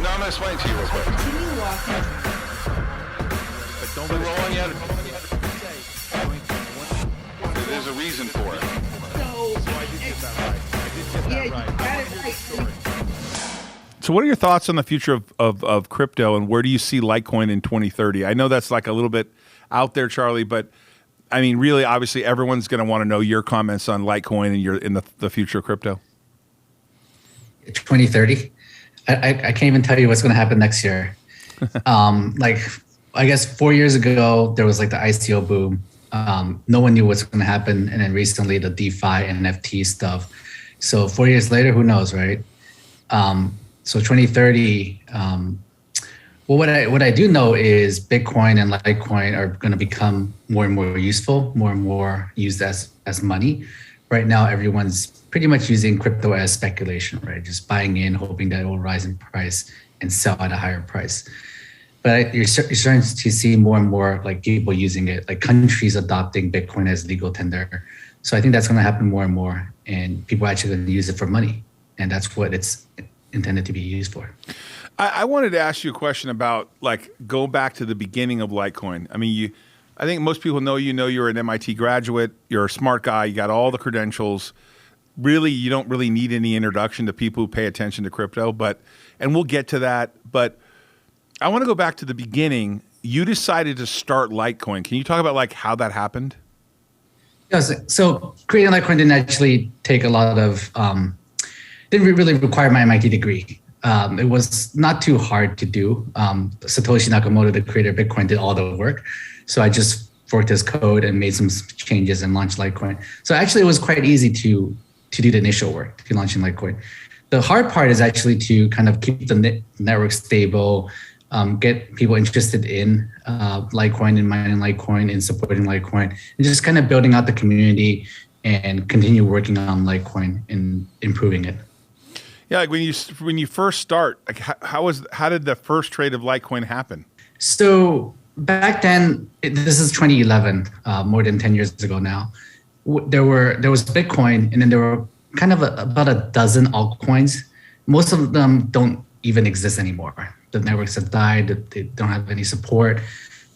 No, I'm going to explain to you real quick. Continue walking. But don't be rolling out. There's a reason for it. So what are your thoughts on the future of crypto, and where do you see Litecoin in 2030? I know that's like a little bit out there, Charlie, but I mean, really, obviously, everyone's going to want to know your comments on Litecoin and in the future of crypto. 2030? I can't even tell you what's going to happen next year. Like, I guess 4 years ago, there was like the ICO boom. No one knew what's going to happen. And then recently the DeFi and NFT stuff. So 4 years later, who knows, right? So 2030, well, what I do know is Bitcoin and Litecoin are going to become more and more useful, more and more used as money. Right now, everyone's pretty much using crypto as speculation, right? Just buying in, hoping that it will rise in price and sell at a higher price. But you're starting to see more and more like people using it, like countries adopting Bitcoin as legal tender. So I think that's going to happen more and more, and people are actually going to use it for money, and that's what it's intended to be used for. I wanted to ask you a question about, like, go back to the beginning of Litecoin. I mean, I think most people know you're an MIT graduate, you're a smart guy, you got all the credentials. Really, you don't really need any introduction to people who pay attention to crypto, and we'll get to that. But I want to go back to the beginning. You decided to start Litecoin. Can you talk about like how that happened? Yes. So creating Litecoin didn't actually take a lot of, didn't really require my MIT degree. It was not too hard to do. Satoshi Nakamoto, the creator of Bitcoin, did all the work. So I just forked his code and made some changes and launched Litecoin. So actually it was quite easy to do the initial work, to launching Litecoin. The hard part is actually to kind of keep the network stable, get people interested in Litecoin and mining Litecoin and supporting Litecoin, and just kind of building out the community and continue working on Litecoin and improving it. Yeah, like when you first start, like how did the first trade of Litecoin happen? So back then, this is 2011, more than 10 years ago now. There was Bitcoin, and then there were kind of about a dozen altcoins. Most of them don't even exist anymore. The networks have died. They don't have any support.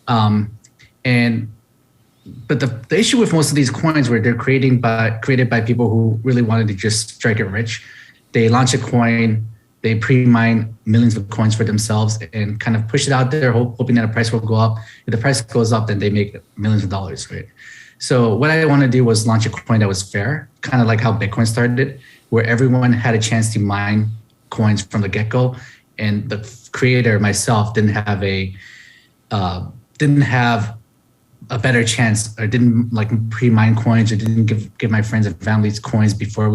But the issue with most of these coins were they're created by people who really wanted to just strike it rich. They launch a coin, they pre-mine millions of coins for themselves and kind of push it out there, hoping that the price will go up. If the price goes up, then they make millions of dollars, right? So what I want to do was launch a coin that was fair, kind of like how Bitcoin started, where everyone had a chance to mine coins from the get-go. And the creator, myself, didn't have a better chance, or didn't like pre-mine coins, or didn't give my friends and families coins before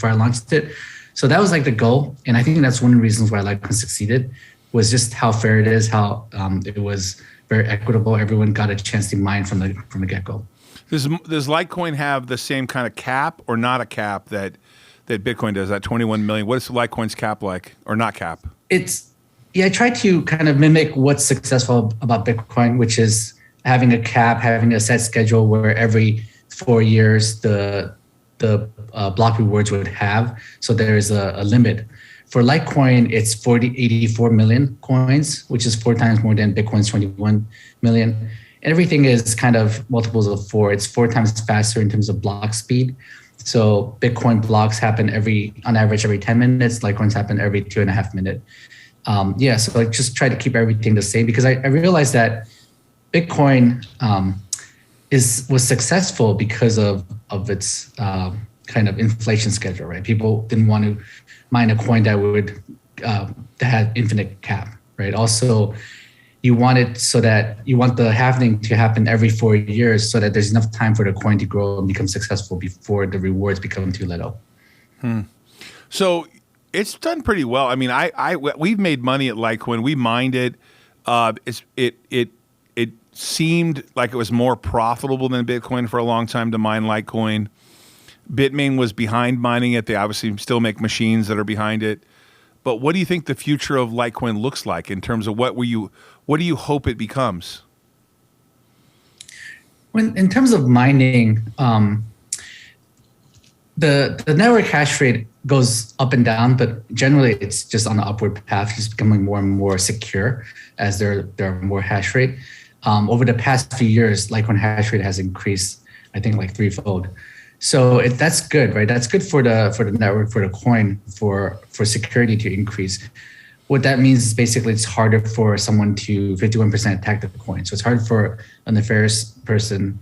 I launched it. So that was like the goal. And I think that's one of the reasons why Litecoin succeeded, was just how fair it is, how it was very equitable. Everyone got a chance to mine from the get-go. Does Litecoin have the same kind of cap or not a cap that Bitcoin does, that 21 million? What is Litecoin's cap like, or not cap? I try to kind of mimic what's successful about Bitcoin, which is having a cap, having a set schedule where every 4 years the block rewards would have. So there is a limit. For Litecoin, it's 84 million coins, which is 4 times more than Bitcoin's 21 million. Everything is kind of multiples of 4. It's 4 times faster in terms of block speed. So Bitcoin blocks happen on average every 10 minutes. Litecoins happen every 2.5 minutes. So I just try to keep everything the same, because I realized that Bitcoin was successful because of its kind of inflation schedule, right? People didn't want to mine a coin that had infinite cap, right? Also, you want the halving to happen every 4 years so that there's enough time for the coin to grow and become successful before the rewards become too little. So it's done pretty well. I mean, we've made money at Litecoin. We mined it. It seemed like it was more profitable than Bitcoin for a long time to mine Litecoin. Bitmain was behind mining it. They obviously still make machines that are behind it. But what do you think the future of Litecoin looks like in terms of what do you hope it becomes? In terms of mining, the network hash rate goes up and down, but generally it's just on the upward path. It's becoming more and more secure as there are more hash rate. Over the past few years, Litecoin hash rate has increased, I think, like threefold. So that's good, right? That's good for the network, for the coin, for security to increase. What that means is basically it's harder for someone to 51% attack the coin. So it's hard for a nefarious person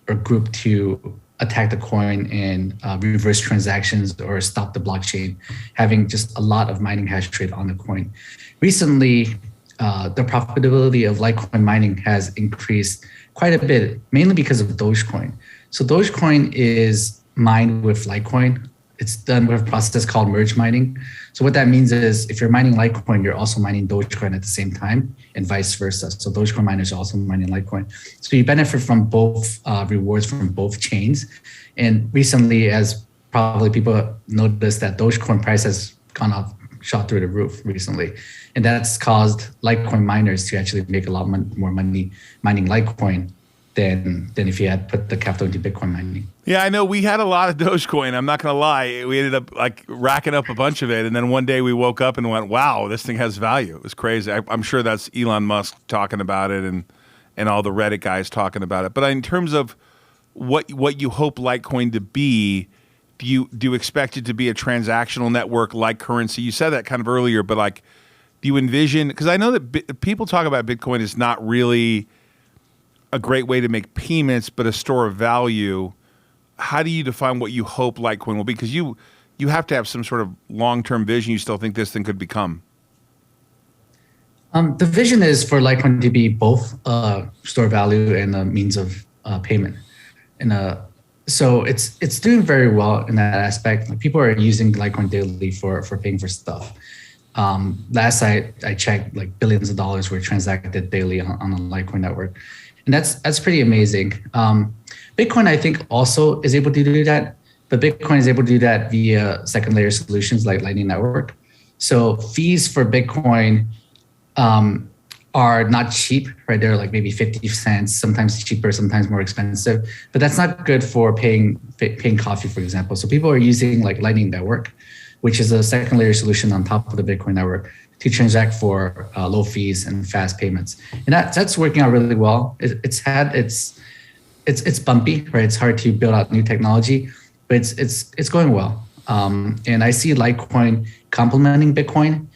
or group to attack the coin and reverse transactions or stop the blockchain, having just a lot of mining hash rate on the coin. Recently, the profitability of Litecoin mining has increased quite a bit, mainly because of Dogecoin. So Dogecoin is mined with Litecoin. It's done with a process called merge mining. So what that means is if you're mining Litecoin, you're also mining Dogecoin at the same time and vice versa. So Dogecoin miners are also mining Litecoin. So you benefit from both rewards from both chains. And recently, as probably people noticed, that Dogecoin price has gone up, shot through the roof recently. And that's caused Litecoin miners to actually make a lot more money mining Litecoin than if you had put the capital into Bitcoin mining. Yeah, I know. We had a lot of Dogecoin. I'm not going to lie. We ended up like racking up a bunch of it. And then one day we woke up and went, wow, this thing has value. It was crazy. I'm sure that's Elon Musk talking about it and all the Reddit guys talking about it. But in terms of what you hope Litecoin to be, do you expect it to be a transactional network like currency? You said that kind of earlier, but like, do you envision, because I know that people talk about Bitcoin is not really a great way to make payments, but a store of value. How do you define what you hope Litecoin will be? Because you have to have some sort of long-term vision you still think this thing could become. The vision is for Litecoin to be both store value and a means of payment. And so it's doing very well in that aspect. Like, people are using Litecoin daily for paying for stuff. Last I checked, like billions of dollars were transacted daily on the Litecoin network. And that's pretty amazing. Bitcoin, I think, also is able to do that, but Bitcoin is able to do that via second layer solutions like Lightning Network. So fees for Bitcoin are not cheap, right? They're like maybe 50 cents, sometimes cheaper, sometimes more expensive, but that's not good for paying coffee, for example. So people are using like Lightning Network, which is a second layer solution on top of the Bitcoin network, to transact for low fees and fast payments. And that's working out really well. It's bumpy, right? It's hard to build out new technology, but it's going well. And I see Litecoin complementing Bitcoin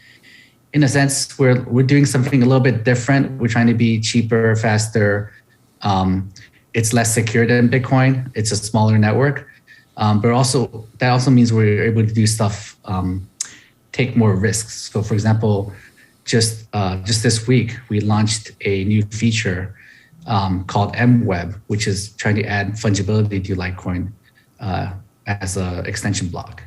in a sense where we're doing something a little bit different. We're trying to be cheaper, faster. It's less secure than Bitcoin. It's a smaller network. But that also means we're able to do stuff, take more risks. So for example, just this week, we launched a new feature called MWeb, which is trying to add fungibility to Litecoin as an extension block.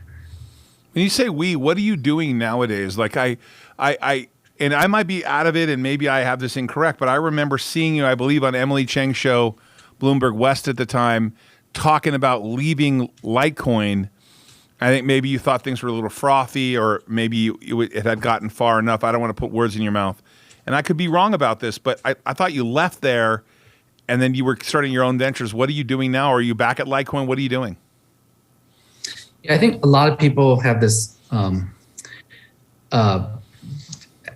When you say we, what are you doing nowadays? Like I might be out of it and maybe I have this incorrect, but I remember seeing you, I believe, on Emily Cheng's show, Bloomberg West at the time, talking about leaving Litecoin. I think maybe you thought things were a little frothy, or maybe it had gotten far enough. I don't want to put words in your mouth. And I could be wrong about this, but I thought you left there and then you were starting your own ventures. What are you doing now? Are you back at Litecoin? What are you doing? Yeah, I think a lot of people have this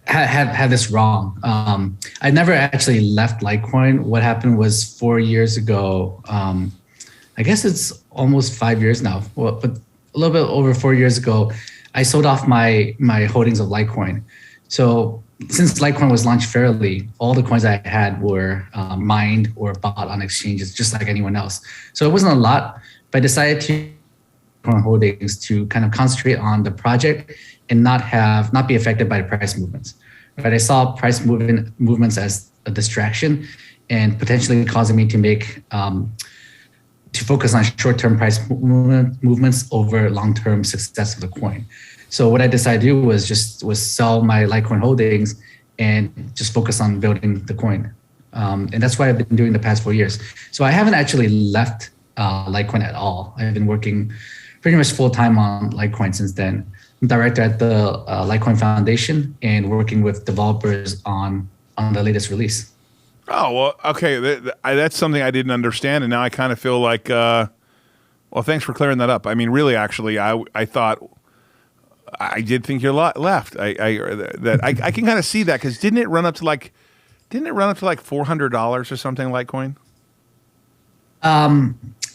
had this wrong. I never actually left Litecoin. What happened was 4 years ago, I guess it's almost 5 years now, but a little bit over 4 years ago, I sold off my holdings of Litecoin. So since Litecoin was launched fairly, all the coins I had were mined or bought on exchanges, just like anyone else. So it wasn't a lot, but I decided to holdings to kind of concentrate on the project and not be affected by the price movements. Right? I saw price movements as a distraction and potentially causing me to focus on short-term price movements over long-term success of the coin. So what I decided to do was sell my Litecoin holdings and just focus on building the coin. And that's what I've been doing the past 4 years. So I haven't actually left Litecoin at all. I've been working pretty much full-time on Litecoin since then. I'm director at the Litecoin Foundation and working with developers on the latest release. Oh, well, okay. That's something I didn't understand, and now I kind of feel like Well, thanks for clearing that up. I mean, really, actually, I thought I did think you're left. I can kind of see that because didn't it run up to like $400 or something, Litecoin?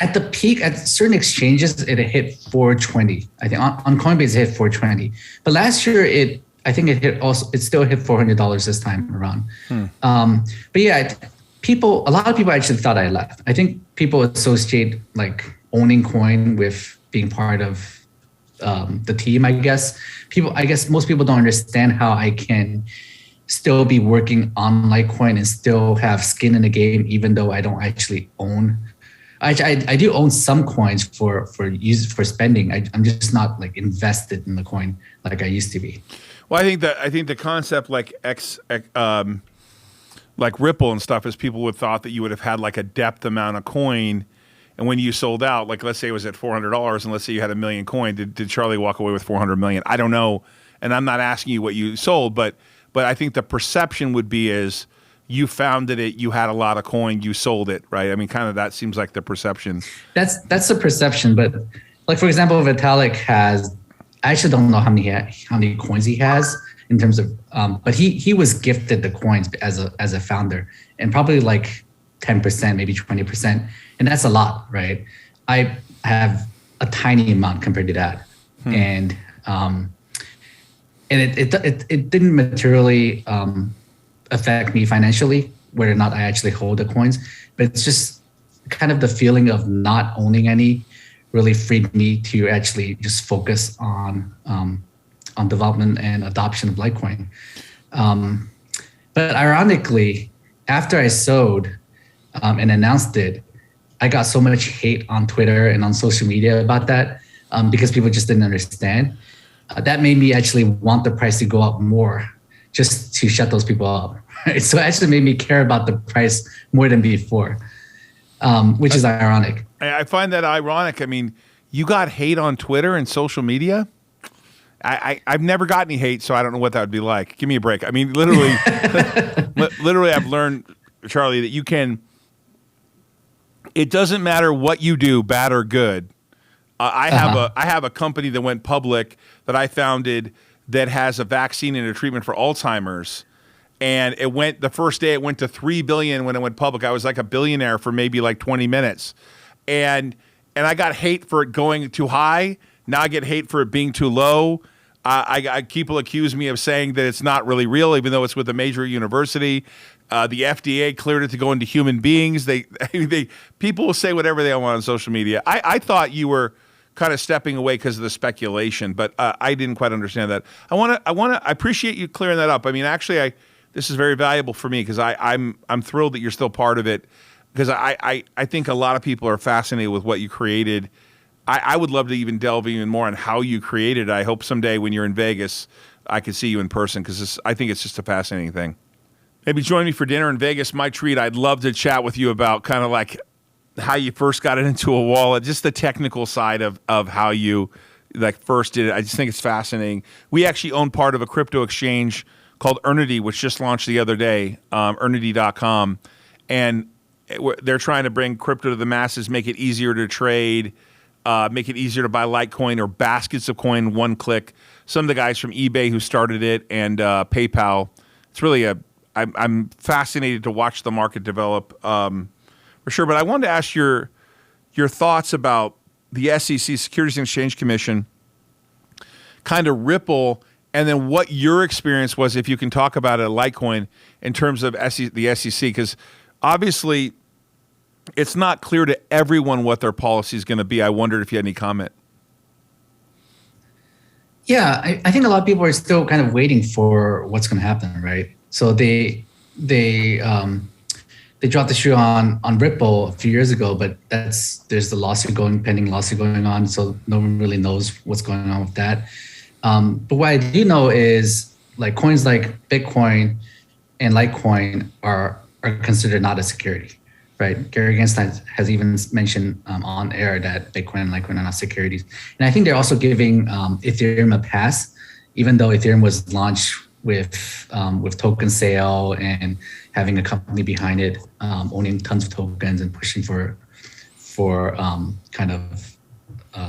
At the peak, at certain exchanges, it hit 420. I think on Coinbase it hit 420. But last year it still hit $400 this time around. But yeah, a lot of people actually thought I left. I think people associate like owning coin with being part of the team. I guess most people don't understand how I can still be working on Litecoin and still have skin in the game, even though I don't actually own. I do own some coins for spending. I'm just not like invested in the coin like I used to be. Well, I think the concept like like Ripple and stuff is people would thought that you would have had like a depth amount of coin, and when you sold out, like let's say it was at $400, and let's say you had 1 million coin, did Charlie walk away with 400 million? I don't know, and I'm not asking you what you sold, but I think the perception would be is you founded it, you had a lot of coin, you sold it, right? I mean, kind of that seems like the perception. That's the perception, but like for example, Vitalik has, I actually don't know how many coins he has in terms of, but he was gifted the coins as a founder, and probably like 10%, maybe 20%, and that's a lot, right? I have a tiny amount compared to that, and it didn't materially affect me financially, whether or not I actually hold the coins, but it's just kind of the feeling of not owning any really freed me to actually just focus on development and adoption of Litecoin. But ironically, after I sold and announced it, I got so much hate on Twitter and on social media about that because people just didn't understand. That made me actually want the price to go up more just to shut those people up. Right? So it actually made me care about the price more than before, which is ironic. I find that ironic. I mean, you got hate on Twitter and social media? I've never got any hate, so I don't know what that would be like. Give me a break. I mean, literally, literally, I've learned, Charlie, that you can, it doesn't matter what you do, bad or good. I have a company that went public that I founded that has a vaccine and a treatment for Alzheimer's. And it went, the first day it went to 3 billion when it went public. I was like a billionaire for maybe like 20 minutes. And I got hate for it going too high. Now I get hate for it being too low. People accuse me of saying that it's not really real, even though it's with a major university. The FDA cleared it to go into human beings. People will say whatever they want on social media. I thought you were kind of stepping away because of the speculation, but I didn't quite understand that. I appreciate you clearing that up. I mean, actually, this is very valuable for me because I'm thrilled that you're still part of it, because I think a lot of people are fascinated with what you created. I would love to even delve even more on how you created it. I hope someday when you're in Vegas, I can see you in person, because I think it's just a fascinating thing. Maybe join me for dinner in Vegas, my treat. I'd love to chat with you about kind of like how you first got it into a wallet, just the technical side of how you like first did it. I just think it's fascinating. We actually own part of a crypto exchange called Earnity, which just launched the other day, earnity.com. And they're trying to bring crypto to the masses, make it easier to trade, make it easier to buy Litecoin or baskets of coin, one click. Some of the guys from eBay who started it and PayPal. It's really I'm fascinated to watch the market develop for sure. But I wanted to ask your thoughts about the SEC, Securities and Exchange Commission, kind of Ripple, and then what your experience was, if you can talk about it at Litecoin, in terms of the SEC, because obviously it's not clear to everyone what their policy is going to be. I wondered if you had any comment. Yeah, I think a lot of people are still kind of waiting for what's going to happen, right? So they dropped the shoe on Ripple a few years ago, but there's the pending lawsuit going on, so no one really knows what's going on with that. But what I do know is like coins like Bitcoin and Litecoin are considered not a security, right? Gary Gensler has even mentioned on air that Bitcoin and Litecoin are not securities. And I think they're also giving Ethereum a pass, even though Ethereum was launched with token sale and having a company behind it, owning tons of tokens and pushing for kind of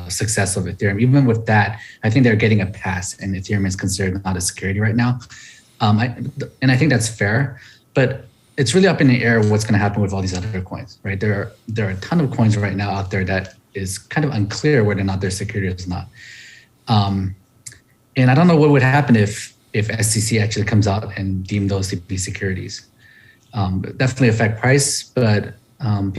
success of Ethereum. Even with that, I think they're getting a pass, and Ethereum is considered not a security right now. And I think that's fair, but it's really up in the air what's going to happen with all these other coins, right? There are a ton of coins right now out there that is kind of unclear whether or not they're security or not. And I don't know what would happen if SEC actually comes out and deem those to be securities. Definitely affect price, but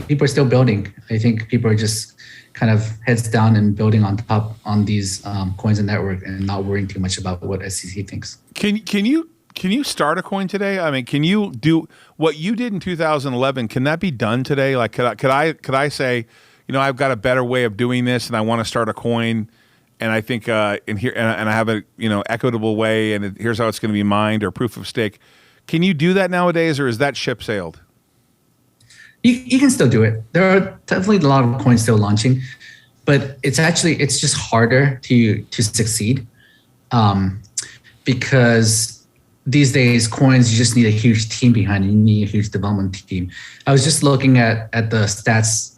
people are still building. I think people are just kind of heads down and building on top on these coins and network and not worrying too much about what SEC thinks. Can you start a coin today? I mean, can you do what you did in 2011? Can that be done today? Like, could I say, I've got a better way of doing this, and I want to start a coin, and I think and I have a equitable way, and here's how it's going to be mined or proof of stake. Can you do that nowadays, or is that ship sailed? You can still do it. There are definitely a lot of coins still launching, but it's just harder to succeed because these days coins, you just need a huge team behind it. You need a huge development team. I was just looking at the stats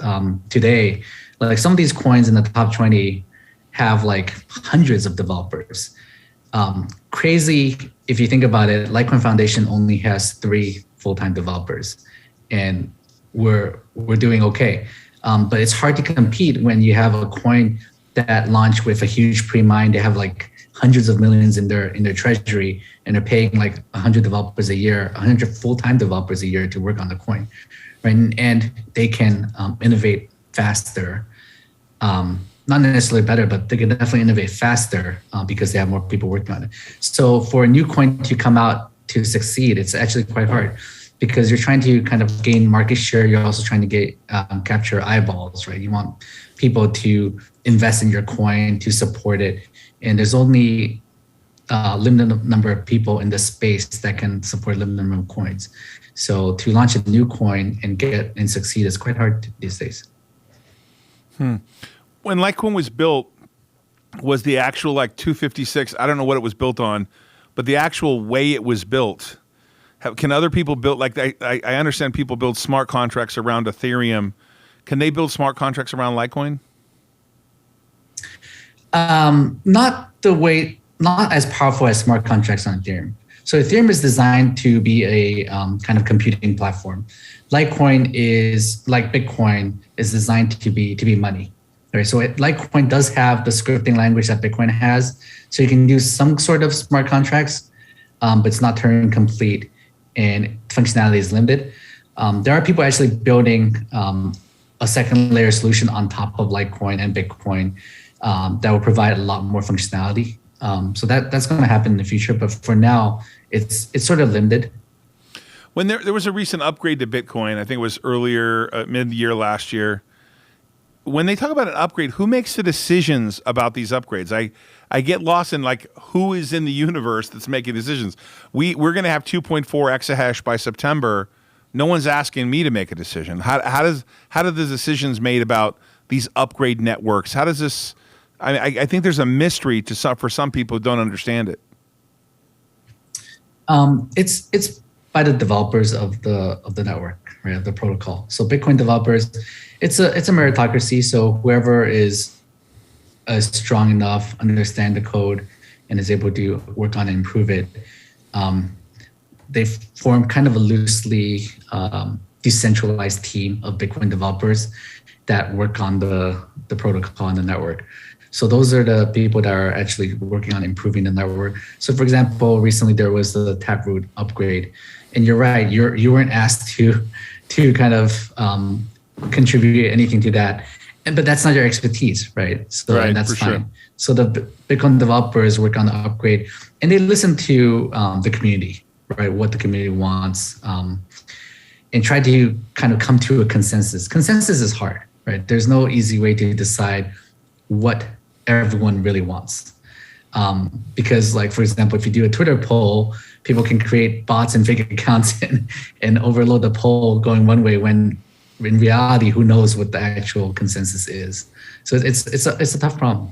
today. Like some of these coins in the top 20 have like hundreds of developers. Crazy if you think about it. Litecoin Foundation only has 3 full-time developers, and we're doing okay. But it's hard to compete when you have a coin that launched with a huge pre-mine. They have like hundreds of millions in their treasury, and they're paying like 100 developers a year, 100 full-time developers a year to work on the coin, right? And they can innovate faster. Not necessarily better, but they can definitely innovate faster because they have more people working on it. So for a new coin to come out to succeed, it's actually quite hard because you're trying to kind of gain market share. You're also trying to get capture eyeballs, right? You want people to invest in your coin, to support it. And there's only a limited number of people in the space that can support a limited number of coins. So to launch a new coin and succeed is quite hard these days. When Litecoin was built, was the actual like 256, I don't know what it was built on, but the actual way it was built, can other people build, like I understand people build smart contracts around Ethereum. Can they build smart contracts around Litecoin? Not as powerful as smart contracts on Ethereum. So Ethereum is designed to be a kind of computing platform. Litecoin is like Bitcoin is designed to be money. Right. So Litecoin does have the scripting language that Bitcoin has. So you can use some sort of smart contracts, but it's not Turing complete and functionality is limited. There are people actually building a second layer solution on top of Litecoin and Bitcoin that will provide a lot more functionality. So that's going to happen in the future. But for now, it's sort of limited. When there was a recent upgrade to Bitcoin, I think it was earlier, mid-year last year. When they talk about an upgrade, who makes the decisions about these upgrades? I get lost in like who is in the universe that's making decisions. We're going to have 2.4 exahash by September. No one's asking me to make a decision. How do the decisions made about these upgrade networks? How does this? I think there's a mystery for some people who don't understand it. It's by the developers of the network, right? Of the protocol. So Bitcoin developers, it's a meritocracy. So whoever is strong enough, understand the code, and is able to work on and improve it, they form kind of a loosely decentralized team of Bitcoin developers that work on the protocol and the network. So those are the people that are actually working on improving the network. So for example, recently there was the Taproot upgrade, and you're right, you weren't asked to kind of contribute anything to that, but that's not your expertise, right? So right, that's fine. Sure. So the Bitcoin developers work on the upgrade, and they listen to the community, right? What the community wants, and try to kind of come to a consensus. Consensus is hard, right? There's no easy way to decide what everyone really wants. Because like, for example, if you do a Twitter poll, people can create bots and fake accounts and overload the poll going one way when in reality, who knows what the actual consensus is. So it's a tough problem.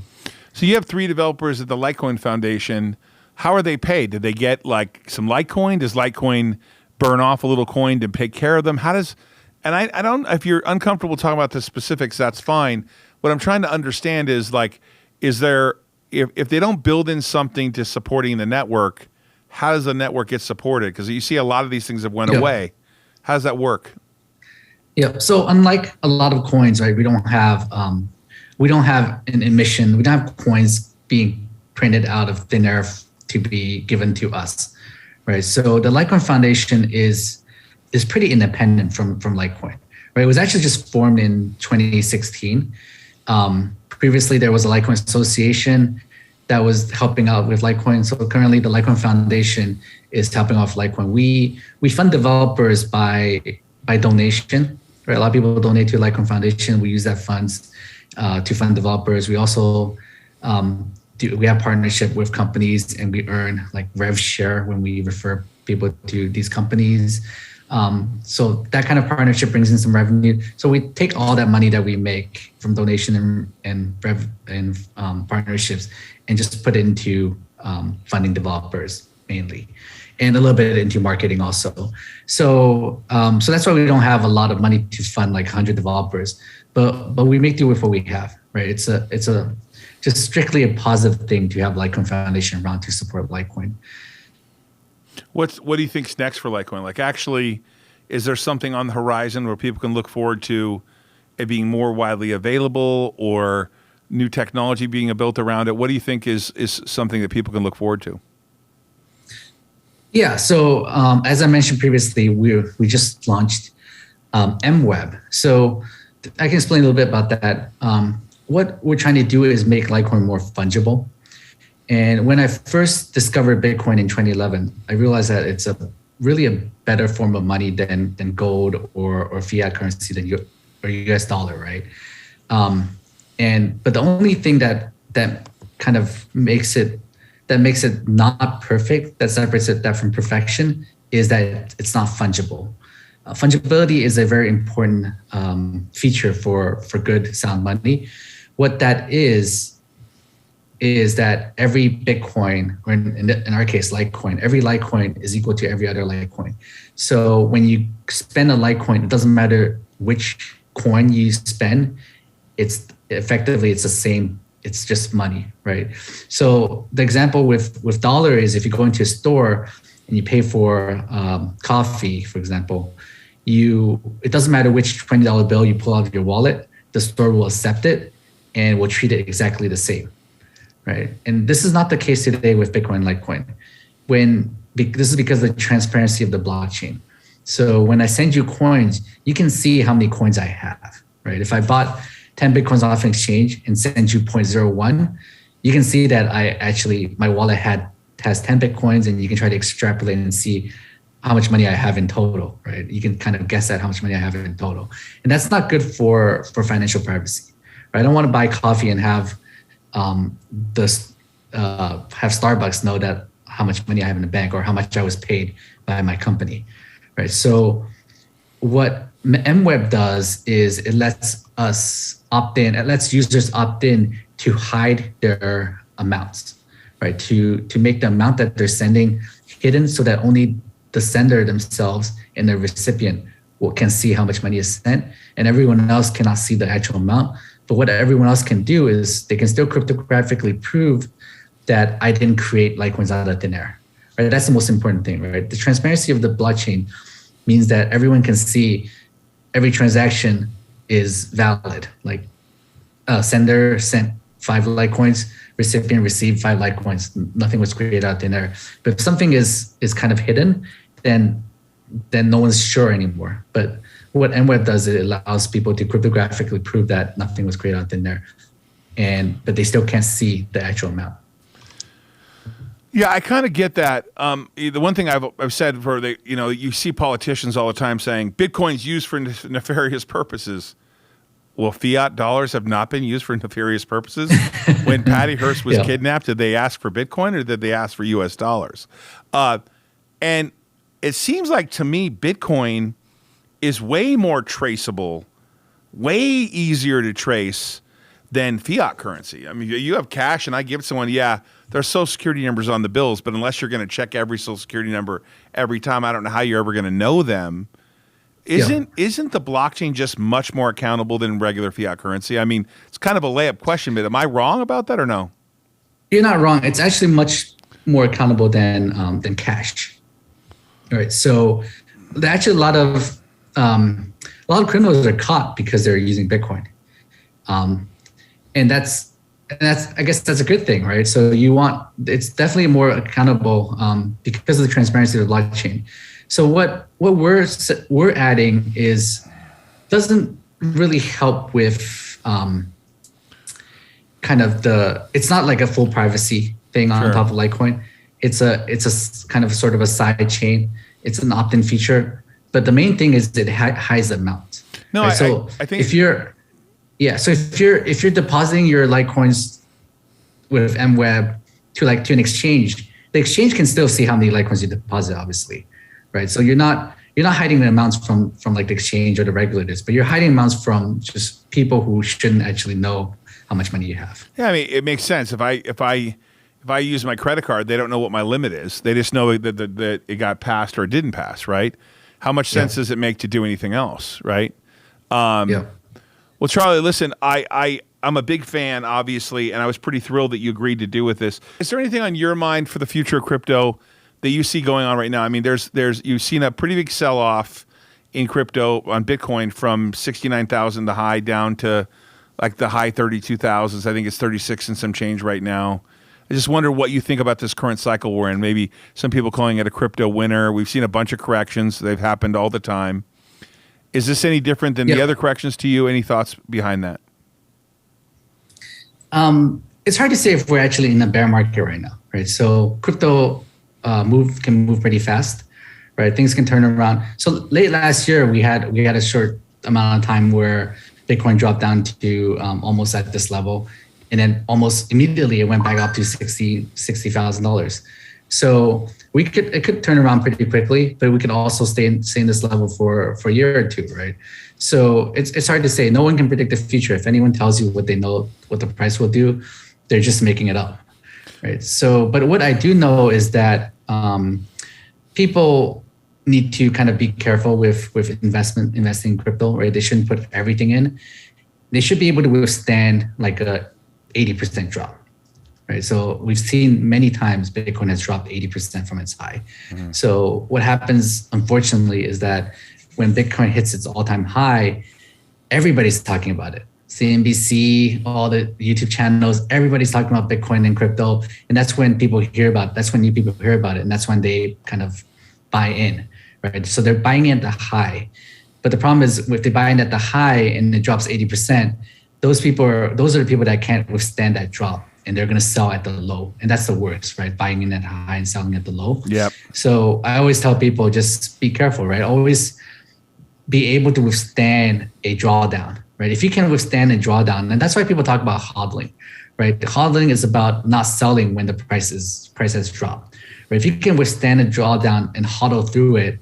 So you have 3 developers at the Litecoin Foundation. How are they paid? Did they get like some Litecoin? Does Litecoin burn off a little coin to take care of them? How does, and I don't, if you're uncomfortable talking about the specifics, that's fine. what I'm trying to understand is like, is there, if they don't build in something to supporting the network, how does the network get supported? Because you see a lot of these things have went away. How does that work? Yeah. So unlike a lot of coins, right, we don't have an emission. We don't have coins being printed out of thin air to be given to us, right? So the Litecoin Foundation is pretty independent from Litecoin, right? It was actually just formed in 2016. Previously, there was a Litecoin Association that was helping out with Litecoin. So currently, the Litecoin Foundation is helping off Litecoin. We fund developers by donation. Right? A lot of people donate to Litecoin Foundation. We use that funds to fund developers. We also we have partnership with companies, and we earn like rev share when we refer people to these companies. So that kind of partnership brings in some revenue. So we take all that money that we make from donation and partnerships and just put it into funding developers mainly, and a little bit into marketing also. So that's why we don't have a lot of money to fund like 100 developers, but we make do with what we have, right? It's just strictly a positive thing to have Litecoin Foundation around to support Litecoin. What do you think's next for Litecoin? Like, actually, is there something on the horizon where people can look forward to it being more widely available, or new technology being built around it? What do you think is something that people can look forward to? Yeah. So as I mentioned previously, we just launched MWeb. So I can explain a little bit about that. What we're trying to do is make Litecoin more fungible. And when I first discovered Bitcoin in 2011, I realized that it's really a better form of money than gold or fiat currency or US dollar, right? But the only thing that kind of makes it not perfect, that separates it from perfection, is that it's not fungible. Fungibility is a very important feature for good sound money. What that is that every Bitcoin, or in our case, Litecoin, every Litecoin is equal to every other Litecoin. So when you spend a Litecoin, it doesn't matter which coin you spend, it's effectively the same. It's just money, right? So the example with dollar is if you go into a store and you pay for coffee, for example, it doesn't matter which $20 bill you pull out of your wallet, the store will accept it and will treat it exactly the same. Right. And this is not the case today with Bitcoin and Litecoin. This is because of the transparency of the blockchain. So when I send you coins, you can see how many coins I have. Right. If I bought 10 Bitcoins off an exchange and send you 0.01, you can see that my wallet has 10 Bitcoins, and you can try to extrapolate and see how much money I have in total. Right. You can kind of guess at how much money I have in total. And that's not good for financial privacy. Right? I don't want to buy coffee and have Starbucks know that how much money I have in the bank or how much I was paid by my company, right? So what MWeb does is it lets us opt in. It lets users opt in to hide their amounts, right? To make the amount that they're sending hidden, so that only the sender themselves and the recipient can see how much money is sent, and everyone else cannot see the actual amount. But what everyone else can do is they can still cryptographically prove that I didn't create Litecoins out of thin air. Right? That's the most important thing, right? The transparency of the blockchain means that everyone can see every transaction is valid. Like sender sent 5 Litecoins, recipient received 5 Litecoins. Nothing was created out of thin air. But if something is kind of hidden, then no one's sure anymore. But what MWeb does is it allows people to cryptographically prove that nothing was created out of thin air, but they still can't see the actual amount. Yeah, I kind of get that. The one thing I've said you see politicians all the time saying Bitcoin's used for nefarious purposes. Well, fiat dollars have not been used for nefarious purposes. When Patty Hearst was kidnapped, did they ask for Bitcoin or did they ask for US dollars? And it seems like to me, Bitcoin is way more traceable, way easier to trace than fiat currency. I mean, you have cash and I give it to someone, there's social security numbers on the bills, but unless you're going to check every social security number every time, I don't know how you're ever going to know them. Isn't the blockchain just much more accountable than regular fiat currency? I mean, It's kind of a layup question, but am I wrong about that or no? You're not wrong. It's actually much more accountable than cash. All right. So actually a lot of criminals are caught because they're using Bitcoin. And that's I guess that's a good thing, right? So it's definitely more accountable because of the transparency of the blockchain. So what we're adding doesn't really help with kind of it's not like a full privacy thing on top of Litecoin. It's a kind of sort of a side chain. It's an opt-in feature, but the main thing is it hides the amount. No, right? I think if you're depositing your Litecoins with MWeb to an exchange, the exchange can still see how many Litecoins you deposit, obviously, right? So you're not hiding the amounts from like the exchange or the regulators, but you're hiding amounts from just people who shouldn't actually know how much money you have. Yeah, I mean, it makes sense. If I use my credit card, they don't know what my limit is. They just know that it got passed or it didn't pass, right? How much sense does it make to do anything else, right? Well, Charlie, listen, I'm a big fan, obviously, and I was pretty thrilled that you agreed to do with this. Is there anything on your mind for the future of crypto that you see going on right now? I mean, you've seen a pretty big sell-off in crypto on Bitcoin from 69,000 the high down to like the high 32,000s. I think it's 36 and some change right now. I just wonder what you think about this current cycle we're in. Maybe some people calling it a crypto winter. We've seen a bunch of corrections. They've happened all the time. Is this any different than the other corrections to you? Any thoughts behind that? It's hard to say if we're actually in a bear market right now, right? So crypto can move pretty fast, right? Things can turn around. So late last year, we had a short amount of time where Bitcoin dropped down to almost at this level, and then almost immediately it went back up to $60,000. So it could turn around pretty quickly, but we could also stay in this level for a year or two, right? So it's hard to say. No one can predict the future. If anyone tells you what they know, what the price will do, they're just making it up, right? So, but what I do know is that people need to kind of be careful with investing in crypto, right? They shouldn't put everything in. They should be able to withstand like a 80% drop, right? So we've seen many times Bitcoin has dropped 80% from its high. Mm-hmm. So what happens, unfortunately, is that when Bitcoin hits its all-time high, everybody's talking about it. CNBC, all the YouTube channels, everybody's talking about Bitcoin and crypto. And that's when people hear about it. That's when new people hear about it. And that's when they kind of buy in, right? So they're buying in at the high. But the problem is if they buy in at the high and it drops 80%, those are the people that can't withstand that drop. And they're going to sell at the low. And that's the worst, right? Buying in at high and selling at the low. Yep. So I always tell people, just be careful, right? Always be able to withstand a drawdown, right? If you can withstand a drawdown, and that's why people talk about hodling, right? Hodling is about not selling when the price has dropped, right? If you can withstand a drawdown and hodl through it,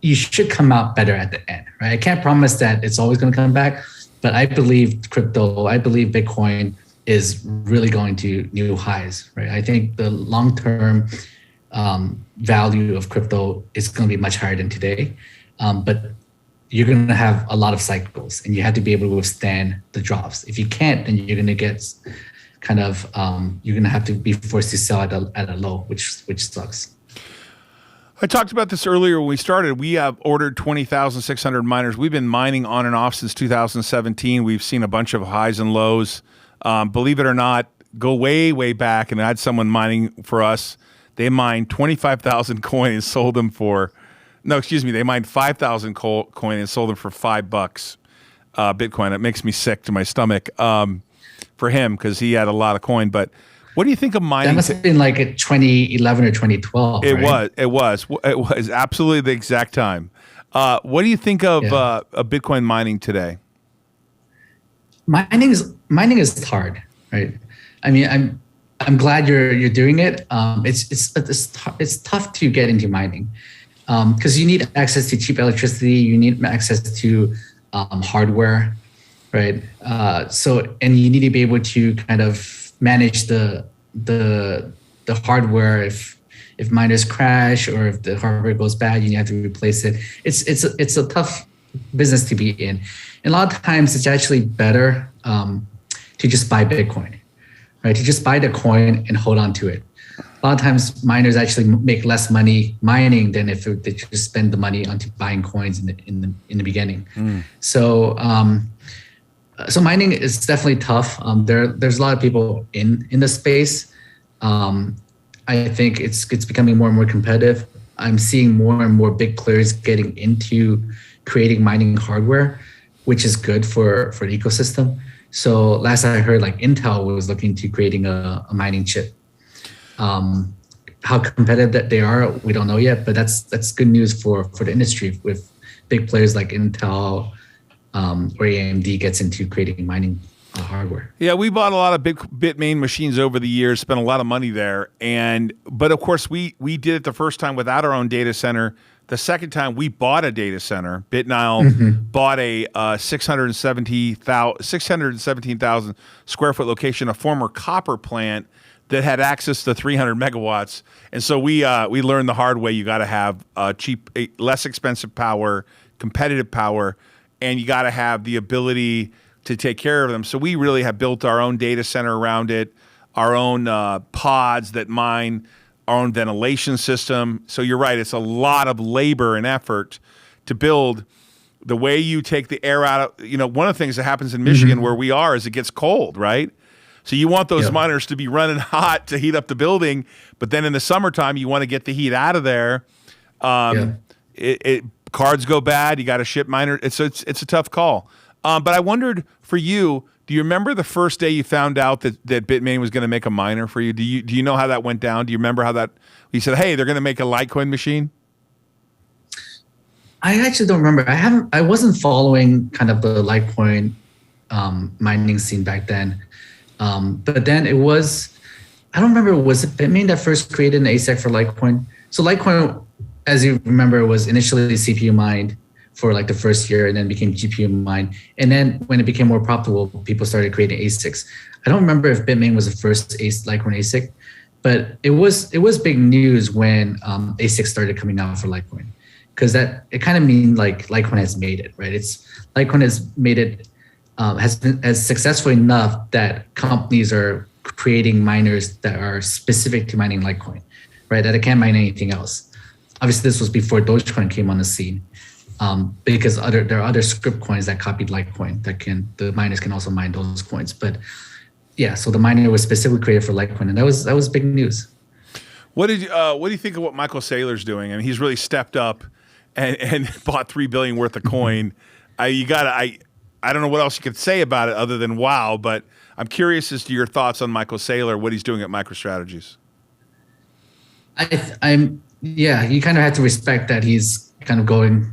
you should come out better at the end, right? I can't promise that it's always going to come back, but I believe Bitcoin is really going to new highs, right? I think the long-term value of crypto is going to be much higher than today. But you're going to have a lot of cycles and you have to be able to withstand the drops. If you can't, then you're going to get kind of, you're going to have to be forced to sell at a low, which sucks. I talked about this earlier when we started. We have ordered 20,600 miners. We've been mining on and off since 2017. We've seen a bunch of highs and lows. Believe it or not, go way, way back, and I had someone mining for us. They mined 25,000 coin and sold them for, they mined 5,000 coin and sold them for $5 Bitcoin. It makes me sick to my stomach for him because he had a lot of coin. But what do you think of mining? That must have been like 2011 or 2012. It was absolutely the exact time. What do you think of Bitcoin mining today? Mining is hard, right? I mean, I'm glad you're doing it. It's tough to get into mining because you need access to cheap electricity. You need access to hardware, right? And you need to be able to kind of manage the hardware if miners crash or if the hardware goes bad, you have to replace it. It's a tough business to be in. And a lot of times it's actually better to just buy Bitcoin, right? To just buy the coin and hold on to it. A lot of times miners actually make less money mining than if they just spend the money onto buying coins in the beginning. So so mining is definitely tough. There's a lot of people in the space. I think it's becoming more and more competitive. I'm seeing more and more big players getting into creating mining hardware, which is good for the ecosystem. So last I heard, like Intel was looking to creating a mining chip. How competitive that they are, we don't know yet, but that's good news for the industry with big players like Intel or AMD gets into creating mining hardware. Yeah, we bought a lot of Bitmain machines over the years, spent a lot of money there, but of course we did it the first time without our own data center. The second time we bought a data center. BitNile bought a 617,000 square foot location, a former copper plant that had access to 300 megawatts. And so we learned the hard way. You got to have cheap, less expensive power, competitive power, and you got to have the ability to take care of them. So we really have built our own data center around it, our own pods that mine, our own ventilation system. So you're right, it's a lot of labor and effort to build. The way you take the air out of, one of the things that happens in Michigan where we are is it gets cold, right? So you want those miners to be running hot to heat up the building, but then in the summertime you want to get the heat out of there. Cards go bad, you got to ship miner. It's a tough call. But I wondered for you, do you remember the first day you found out that Bitmain was going to make a miner for you? Do you know how that went down? Do you remember how that, you said, hey, they're going to make a Litecoin machine? I actually don't remember. I wasn't following kind of the Litecoin mining scene back then. But then it was, I don't remember, was it Bitmain that first created an ASIC for Litecoin? So Litecoin, as you remember, was initially CPU mined for like the first year and then became GPU mined. And then when it became more profitable, people started creating ASICs. I don't remember if Bitmain was the first Litecoin ASIC, but it was big news when ASICs started coming out for Litecoin, because it kind of means like Litecoin has made it, right? Litecoin has made it, has been as successful enough that companies are creating miners that are specific to mining Litecoin, right? That it can't mine anything else. Obviously, this was before Dogecoin came on the scene, because there are other script coins that copied Litecoin the miners can also mine those coins. But yeah, so the miner was specifically created for Litecoin, and that was big news. What do you think of what Michael Saylor's doing? I mean, he's really stepped up and bought $3 billion worth of coin. I don't know what else you could say about it other than wow, but I'm curious as to your thoughts on Michael Saylor, what he's doing at MicroStrategies. You kind of have to respect that he's kind of going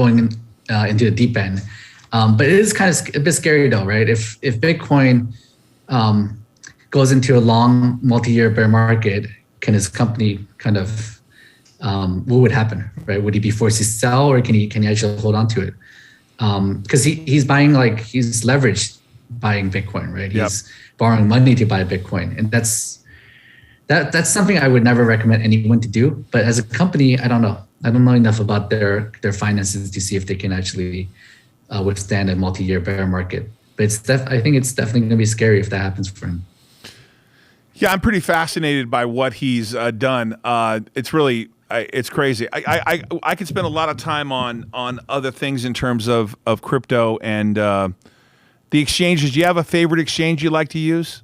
into the deep end. But it is kind of a bit scary though, right? If Bitcoin goes into a long multi-year bear market, can his company kind of, what would happen, right? Would he be forced to sell, or can he actually hold on to it? Because he's buying, he's leveraged buying Bitcoin, right? He's borrowing money to buy Bitcoin. And that's something I would never recommend anyone to do. But as a company, I don't know. I don't know enough about their finances to see if they can actually withstand a multi-year bear market. But I think it's definitely going to be scary if that happens for him. Yeah, I'm pretty fascinated by what he's done. It's really, it's crazy. I could spend a lot of time on other things in terms of crypto and the exchanges. Do you have a favorite exchange you like to use?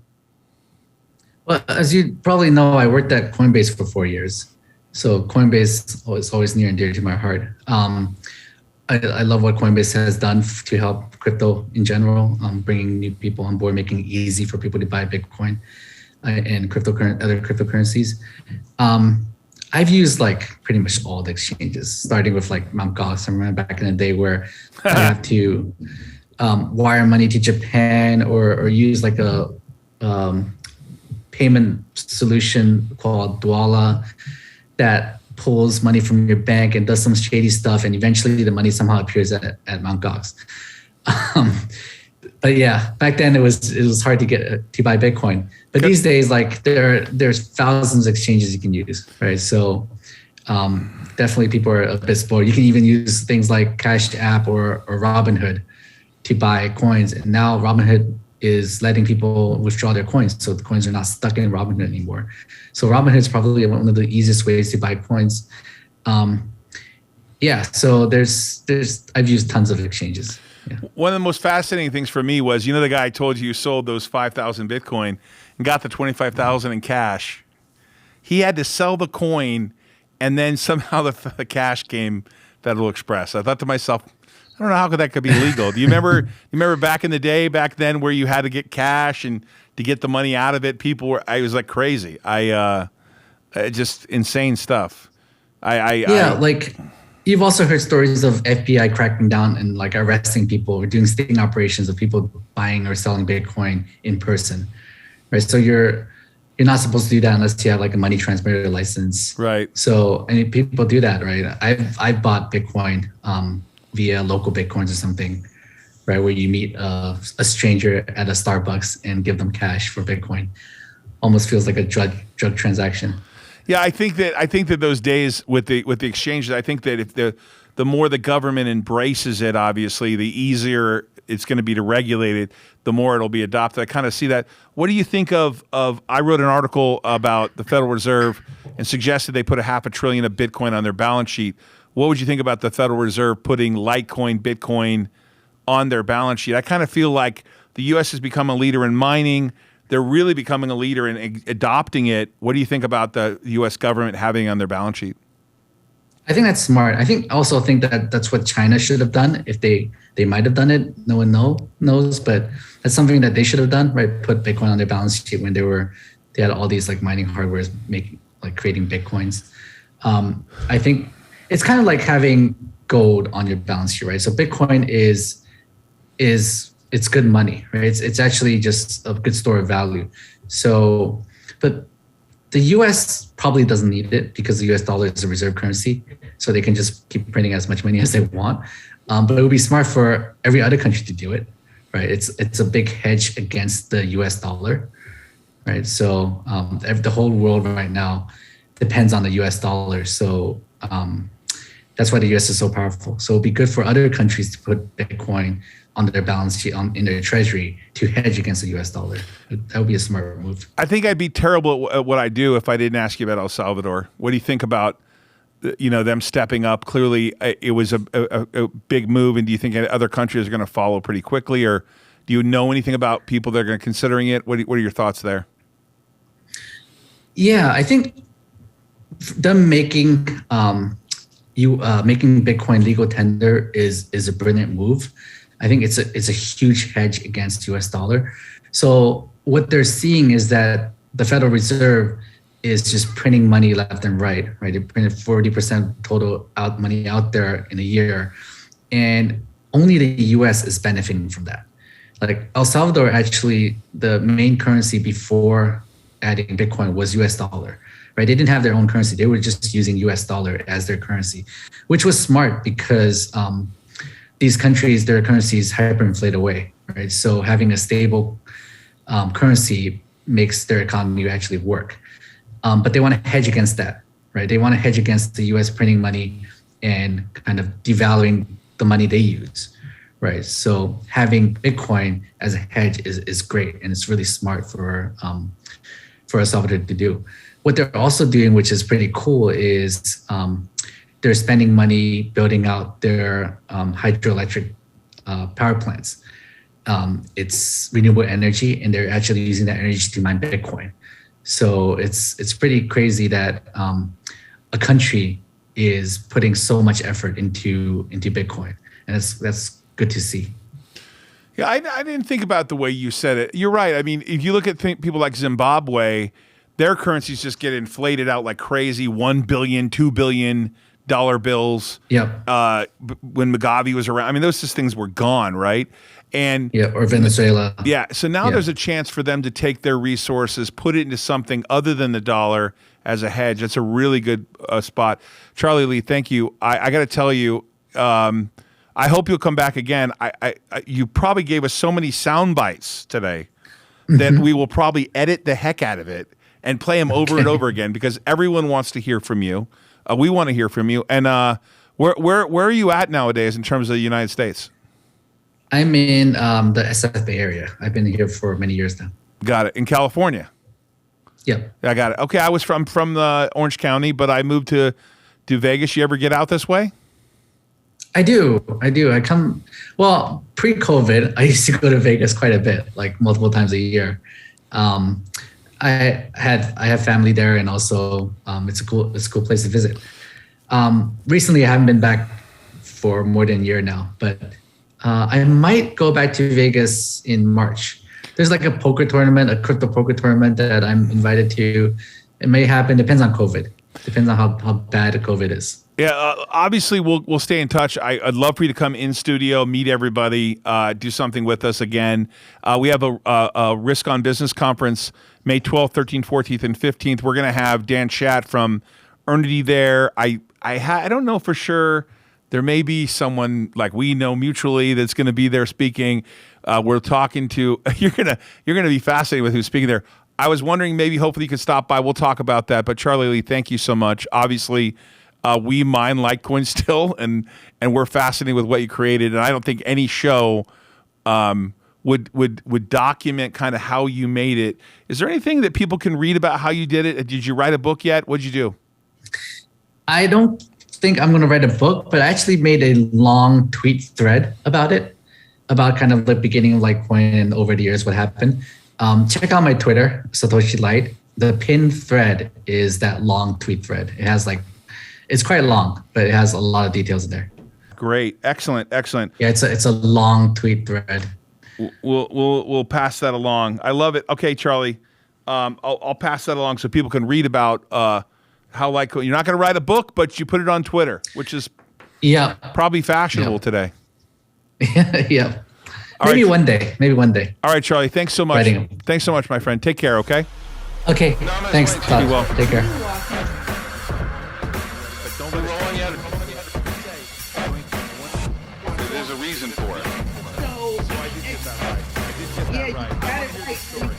Well, as you probably know, I worked at Coinbase for 4 years. So Coinbase is always near and dear to my heart. I love what Coinbase has done to help crypto in general, bringing new people on board, making it easy for people to buy Bitcoin and other cryptocurrencies. I've used pretty much all the exchanges, starting with Mt. Gox. I remember back in the day where I had to wire money to Japan or use a payment solution called Dwolla that pulls money from your bank and does some shady stuff, and eventually the money somehow appears at Mt. Gox. But yeah, back then it was hard to buy Bitcoin. But these days, there's thousands of exchanges you can use, right? So Definitely people are a bit spoiled. You can even use things like Cash App or Robinhood to buy coins. And now Robinhood is letting people withdraw their coins. So the coins are not stuck in Robinhood anymore. So Robinhood is probably one of the easiest ways to buy coins. So I've used tons of exchanges. Yeah. One of the most fascinating things for me was, the guy I told you sold those 5,000 Bitcoin and got the 25,000 in cash. He had to sell the coin, and then somehow the cash came Federal Express. I thought to myself, I don't know how that could be legal. Do you remember back in the day, back then, where you had to get cash and to get the money out of it? I was like crazy. Just insane stuff. Like you've also heard stories of FBI cracking down and like arresting people or doing sting operations of people buying or selling Bitcoin in person, right? So you're not supposed to do that unless you have like a money transmitter license, right? So and people do that, right? I've bought Bitcoin via local Bitcoins or something, right? Where you meet a stranger at a Starbucks and give them cash for Bitcoin. Almost feels like a drug transaction. Yeah, I think that those days with the exchanges, I think that if the more the government embraces it, obviously, the easier it's going to be to regulate it, the more it'll be adopted. I kind of see that. What do you think of I wrote an article about the Federal Reserve and suggested they put $500 billion of Bitcoin on their balance sheet. What would you think about the Federal Reserve putting Litecoin, Bitcoin on their balance sheet? I kind of feel like the U.S. has become a leader in mining. They're really becoming a leader in adopting it. What do you think about the U.S. government having it on their balance sheet? I think that's smart. I also think that that's what China should have done. If they might have done it, no one knows, but that's something that they should have done, right? Put Bitcoin on their balance sheet when they had all these like mining hardwares creating Bitcoins. I think it's kind of like having gold on your balance sheet, right? So Bitcoin is it's good money, right? It's actually just a good store of value. So, but the U.S. probably doesn't need it because the U.S. dollar is a reserve currency, so they can just keep printing as much money as they want. But it would be smart for every other country to do it, right? It's a big hedge against the U.S. dollar, right? So the whole world right now depends on the U.S. dollar. So that's why the U.S. is so powerful. So it'd be good for other countries to put Bitcoin on their balance sheet in their treasury to hedge against the U.S. dollar. That would be a smart move. I think I'd be terrible at what I do if I didn't ask you about El Salvador. What do you think about them stepping up? Clearly, it was a big move, and do you think other countries are going to follow pretty quickly, or do you know anything about people that are going to considering it? What are your thoughts there? Yeah, I think them making Bitcoin legal tender is a brilliant move. I think it's a huge hedge against U.S. dollar. So what they're seeing is that the Federal Reserve is just printing money left and right? They printed 40% total money out there in a year, and only the U.S. is benefiting from that. Like El Salvador, actually, the main currency before adding Bitcoin was U.S. dollar. Right? They didn't have their own currency. They were just using U.S. dollar as their currency, which was smart because these countries, their currencies hyperinflate away, right? So having a stable currency makes their economy actually work. But they want to hedge against that, right? They want to hedge against the U.S. printing money and kind of devaluing the money they use, right? So having Bitcoin as a hedge is great, and it's really smart for El Salvador to do. What they're also doing, which is pretty cool, is they're spending money building out their hydroelectric power plants. It's renewable energy, and they're actually using that energy to mine Bitcoin. So it's pretty crazy that a country is putting so much effort into Bitcoin, and that's good to see. Yeah, I didn't think about the way you said it. You're right. I mean, if you look at people like Zimbabwe, their currencies just get inflated out like crazy. $1 billion, $2 billion bills. Yep. When Mugabe was around, I mean, those things were gone, right? And or Venezuela. Yeah. So now there's a chance for them to take their resources, put it into something other than the dollar as a hedge. That's a really good spot. Charlie Lee, thank you. I got to tell you, I hope you'll come back again. You probably gave us so many sound bites today that we will probably edit the heck out of it and play them over and over again because everyone wants to hear from you. We want to hear from you. And where are you at nowadays in terms of the United States? I'm in the SF Bay area. I've been here for many years now. Got it. In California. Yep. I got it. Okay, I was from Orange County, but I moved to Vegas. You ever get out this way? I do. I come, well, pre-COVID, I used to go to Vegas quite a bit, like multiple times a year. I have family there, and also it's a cool place to visit. Recently, I haven't been back for more than a year now, but I might go back to Vegas in March. There's like a poker tournament, a crypto poker tournament that I'm invited to. It may happen. Depends on COVID. Depends on how bad COVID is. Yeah, obviously we'll stay in touch. I'd love for you to come in studio, meet everybody, do something with us again. We have a Risk on Business conference May 12th, 13th, 14th, and 15th. We're going to have Dan Schatt from Earnity there. I don't know for sure. There may be someone like we know mutually that's going to be there speaking. We're talking to you're gonna be fascinated with who's speaking there. I was wondering maybe hopefully you could stop by. We'll talk about that. But Charlie Lee, thank you so much. Obviously, we mine Litecoin still, and we're fascinated with what you created. And I don't think any show would document kind of how you made it. Is there anything that people can read about how you did it? Did you write a book yet? What'd you do? I don't think I'm going to write a book, but I actually made a long tweet thread about it, about kind of the beginning of Litecoin and over the years what happened. Check out my Twitter, Satoshi Light. The pinned thread is that long tweet thread. It has it's quite long, but it has a lot of details in there. Great, excellent. Yeah, it's a long tweet thread. We'll pass that along. I love it. Okay, Charlie, I'll pass that along so people can read about how Litecoin. You're not going to write a book, but you put it on Twitter, which is probably fashionable today. Yeah. Maybe one day. All right, Charlie. Thanks so much. Thanks so much, my friend. Take care. Okay. Okay. Thanks. Todd. Be well. Take care. There's a reason for it. Yeah, you got it right.